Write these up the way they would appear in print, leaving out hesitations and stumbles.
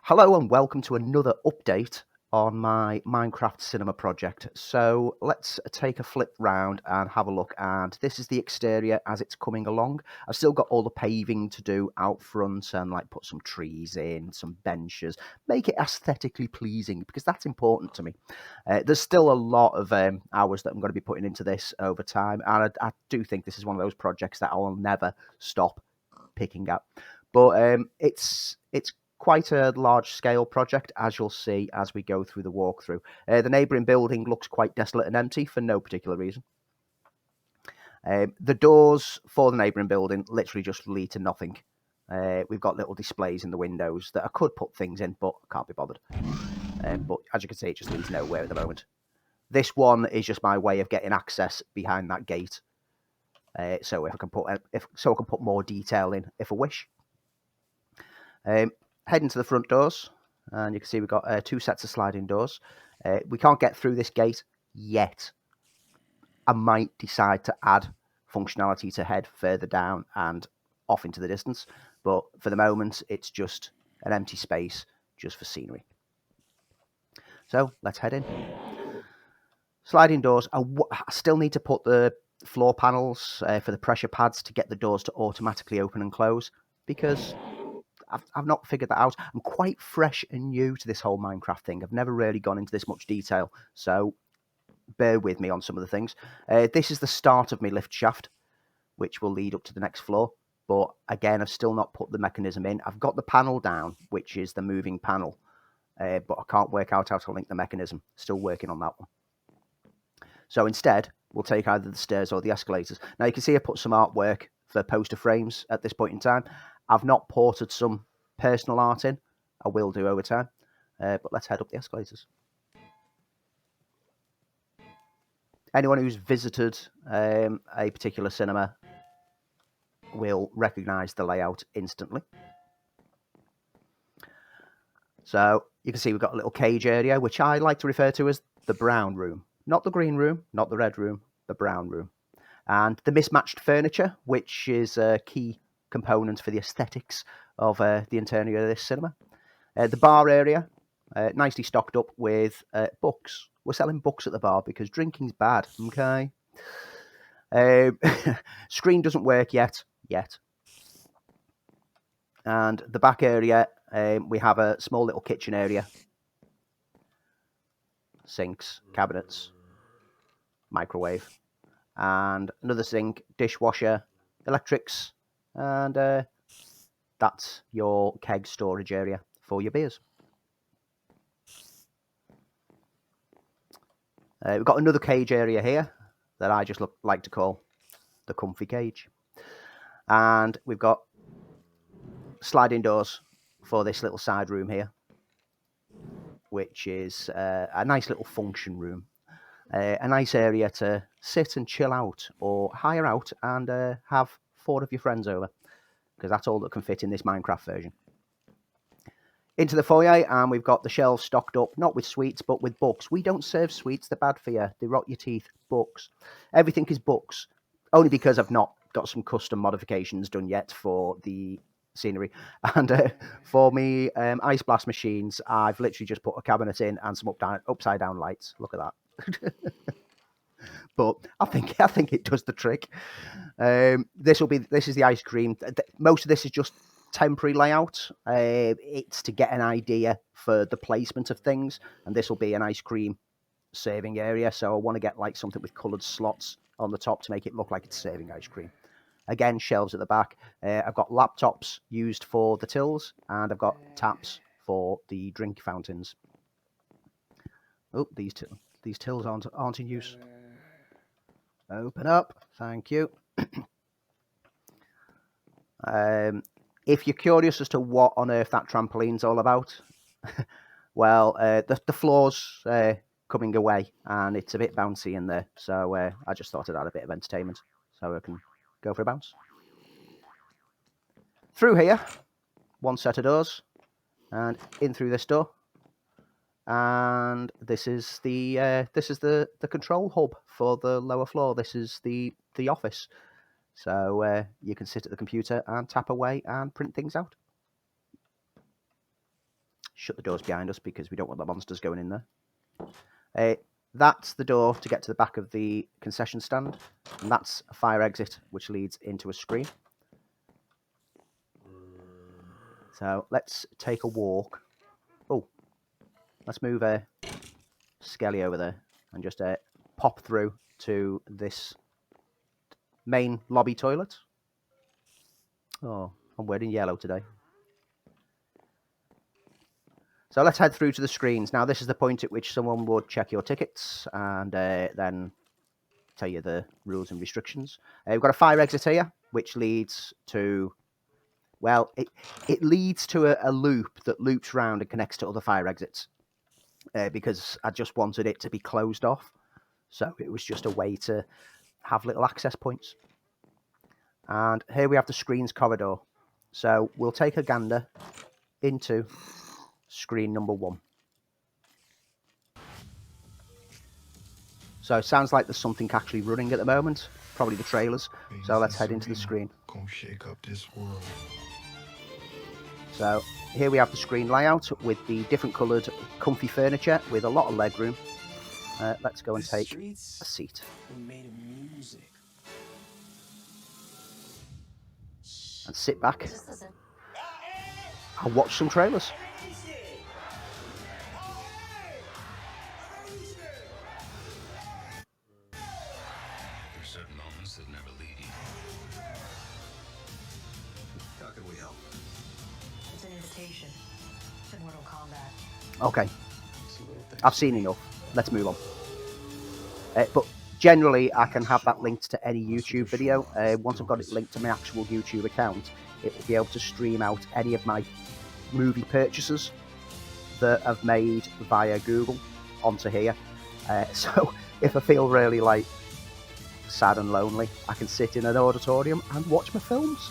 Hello and welcome to another update on my Minecraft cinema project. So let's take a flip round and have a look, and this is the exterior as it's coming along. I've still got all the paving to do out front and like put some trees in, some benches, make it aesthetically pleasing because that's important to me. There's still a lot of hours that I'm going to be putting into this over time, and I do think this is one of those projects that I will never stop picking up. But it's quite a large-scale project, as you'll see as we go through the walkthrough. The neighbouring building looks quite desolate and empty for no particular reason. The doors for the neighbouring building literally just lead to nothing. We've got little displays in the windows that I could put things in, but I can't be bothered. But as you can see, it just leads nowhere at the moment. This one is just my way of getting access behind that gate. So if I can put more detail in if I wish. Heading to the front doors, and you can see we've got two sets of sliding doors. We can't get through this gate yet. I might decide to add functionality to head further down and off into the distance, but for the moment it's just an empty space just for scenery. So let's head in. Sliding doors. I still need to put the floor panels for the pressure pads to get the doors to automatically open and close, because I've not figured that out. I'm quite fresh and new to this whole Minecraft thing. I've never really gone into this much detail, so bear with me on some of the things. This is the start of my lift shaft, which will lead up to the next floor. But again, I've still not put the mechanism in. I've got the panel down, which is the moving panel, but I can't work out how to link the mechanism. Still working on that one. So instead, we'll take either the stairs or the escalators. Now you can see I put some artwork for poster frames at this point in time. I've not ported some personal art in. I will do over time. But let's head up the escalators. Anyone who's visited a particular cinema will recognise the layout instantly. So you can see we've got a little cage area, which I like to refer to as the brown room. Not the green room, not the red room, the brown room. And the mismatched furniture, which is a key component for the aesthetics of the interior of this cinema. The bar area, nicely stocked up with books. We're selling books at the bar because drinking's bad, okay? Screen doesn't work yet. And the back area, we have a small little kitchen area. Sinks, cabinets, microwave, and another sink, dishwasher, electrics, and that's your keg storage area for your beers. We've got another cage area here that I just like to call the comfy cage. And we've got sliding doors for this little side room here, which is a nice little function room. A nice area to sit and chill out or hire out and have 4 of your friends over, because that's all that can fit in this Minecraft version. Into the foyer, and we've got the shelves stocked up, not with sweets, but with books. We don't serve sweets, they're bad for you, they rot your teeth. Books. Everything is books, only because I've not got some custom modifications done yet for the scenery. And for me ice blast machines, I've literally just put a cabinet in and some upside down lights. Look at that. But I think it does the trick. This is the ice cream. Most of this is just temporary layout. It's to get an idea for the placement of things, and this will be an ice cream serving area. So I want to get like something with coloured slots on the top to make it look like it's serving ice cream. Again, shelves at the back. I've got laptops used for the tills, and I've got taps for the drink fountains. Oh, these tills aren't in use. Open up, thank you. If you're curious as to what on earth that trampoline's all about, well, the floor's coming away, and it's a bit bouncy in there, so I just thought I'd add a bit of entertainment, so I can go for a bounce. Through here, one set of doors, and in through this door, and this is the control hub for the lower floor. This is the office. So you can sit at the computer and tap away and print things out. shut the doors behind us because we don't want the monsters going in there. That's the door to get to the back of the concession stand, and that's a fire exit which leads into a screen. So let's take a walk. Oh, let's move Skelly over there and just pop through to this main lobby toilet. Oh, I'm wearing yellow today. So let's head through to the screens. Now, this is the point at which someone would check your tickets and then tell you the rules and restrictions. We've got a fire exit here, which leads to, well, it leads to a loop that loops round and connects to other fire exits because I just wanted it to be closed off. So it was just a way to have little access points. And here we have the screens corridor. So we'll take a gander into screen number 1. So it sounds like there's something actually running at the moment, probably the trailers. So let's head into the screen. Gonna shake up this world. So here we have the screen layout with the different coloured comfy furniture with a lot of leg room. Let's go and take a seat. And sit back and watch some trailers. There's certain moments that never lead you. How can we help? It's an invitation to Mortal Kombat. Okay, I've seen enough. Let's move on. But generally, I can have that linked to any YouTube video. Once I've got it linked to my actual YouTube account, it will be able to stream out any of my movie purchases that I've made via Google onto here. So if I feel really like sad and lonely, I can sit in an auditorium and watch my films.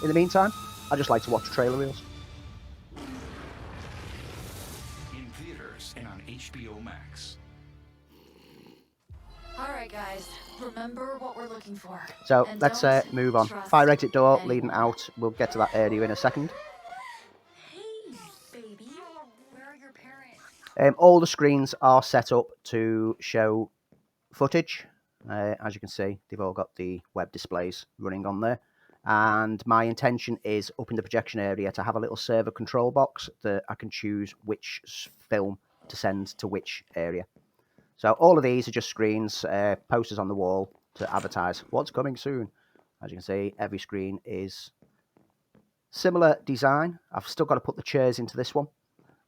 In the meantime, I just like to watch trailer reels. In theaters and on HBO Max. Alright guys, remember what we're looking for. So And let's don't move on. trust Fire exit door anyone. leading out. We'll get to that area in a second. Hey, baby, where are your parents? All the screens are set up to show footage. As you can see, they've all got the web displays running on there. And my intention is up in the projection area to have a little server control box that I can choose which film to send to which area. So all of these are just screens, posters on the wall to advertise what's coming soon. As you can see, every screen is similar design. I've still got to put the chairs into this one,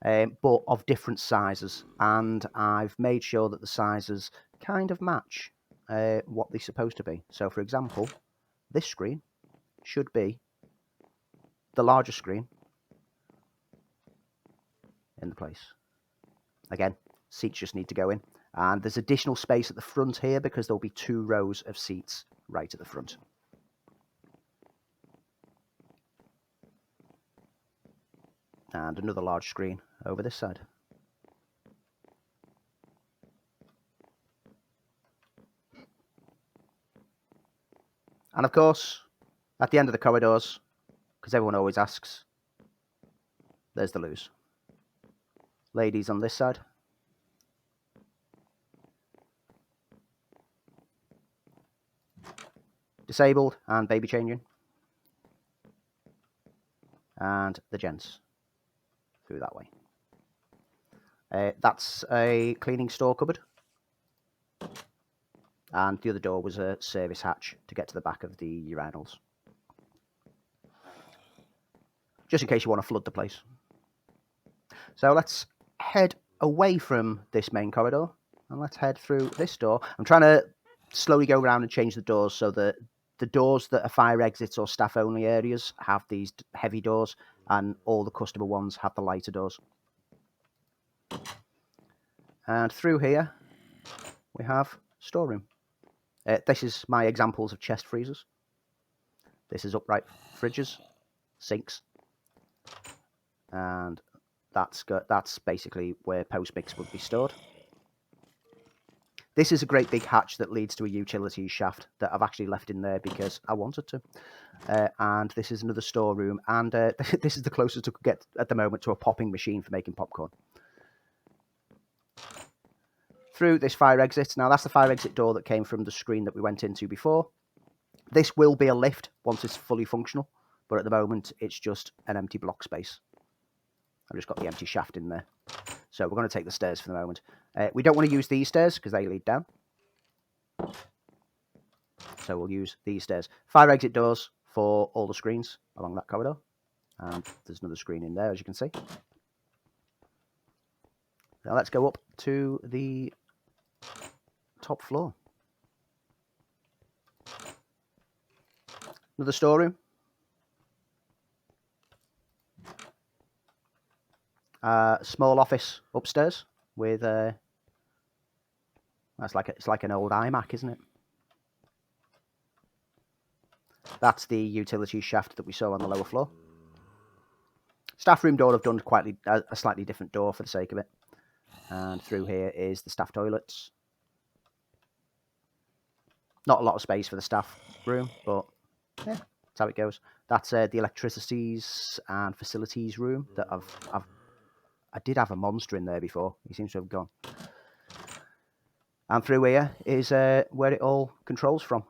but of different sizes. And I've made sure that the sizes kind of match what they're supposed to be. So, for example, this screen should be the larger screen in the place. Again, seats just need to go in. And there's additional space at the front here because there'll be 2 rows of seats right at the front. And another large screen over this side. And of course, at the end of the corridors, because everyone always asks, there's the loos. Ladies on this side. Disabled and baby changing. And the gents through that way. That's a cleaning store cupboard. And the other door was a service hatch to get to the back of the urinals. Just in case you want to flood the place. So let's head away from this main corridor. And let's head through this door. I'm trying to slowly go around and change the doors so that the doors that are fire exits or staff only areas have these heavy doors. And all the customer ones have the lighter doors. And through here, we have storeroom. This is my examples of chest freezers. This is upright fridges, sinks, and that's basically where post mix would be stored. This is a great big hatch that leads to a utilities shaft that I've actually left in there because I wanted to. And this is another storeroom, and this is the closest I could get at the moment to a popping machine for making popcorn. Through this fire exit. Now, that's the fire exit door that came from the screen that we went into before. This will be a lift once it's fully functional, but at the moment, it's just an empty block space. I've just got the empty shaft in there. So we're going to take the stairs for the moment. We don't want to use these stairs because they lead down. So we'll use these stairs. Fire exit doors for all the screens along that corridor. And there's another screen in there, as you can see. Now let's go up to the top floor. Another storeroom. Small office upstairs with it's like an old iMac, isn't it? That's the utility shaft that we saw on the lower floor. Staff room door, I've done quite a slightly different door for the sake of it. And through here is the staff toilets. Not a lot of space for the staff room, but yeah, that's how it goes. That's the electricities and facilities room that I did have a monster in there before. He seems to have gone. And through here is where it all controls from.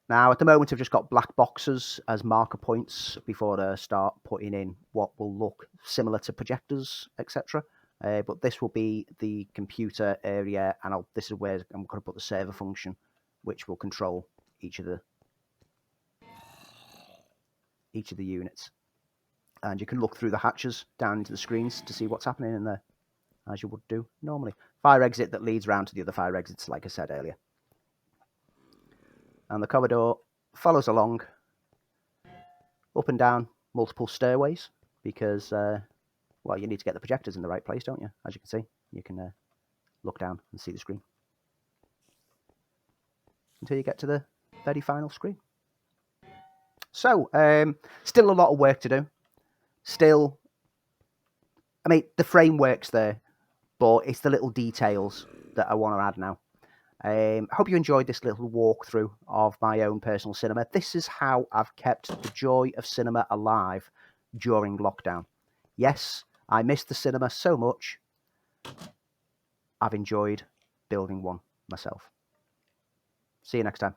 Now, at the moment, I've just got black boxes as marker points before I start putting in what will look similar to projectors, etc. But this will be the computer area, and this is where I'm going to put the server function, which will control each of the units. And you can look through the hatches down into the screens to see what's happening in there, as you would do normally. Fire exit that leads round to the other fire exits, like I said earlier. And the corridor follows along, up and down multiple stairways, because, well, you need to get the projectors in the right place, don't you? As you can see, you can look down and see the screen. Until you get to the very final screen. So, still a lot of work to do. Still, I mean, the framework's there, but it's the little details that I want to add now. I hope you enjoyed this little walkthrough of my own personal cinema. This is how I've kept the joy of cinema alive during lockdown. Yes, I missed the cinema so much. I've enjoyed building one myself. See you next time.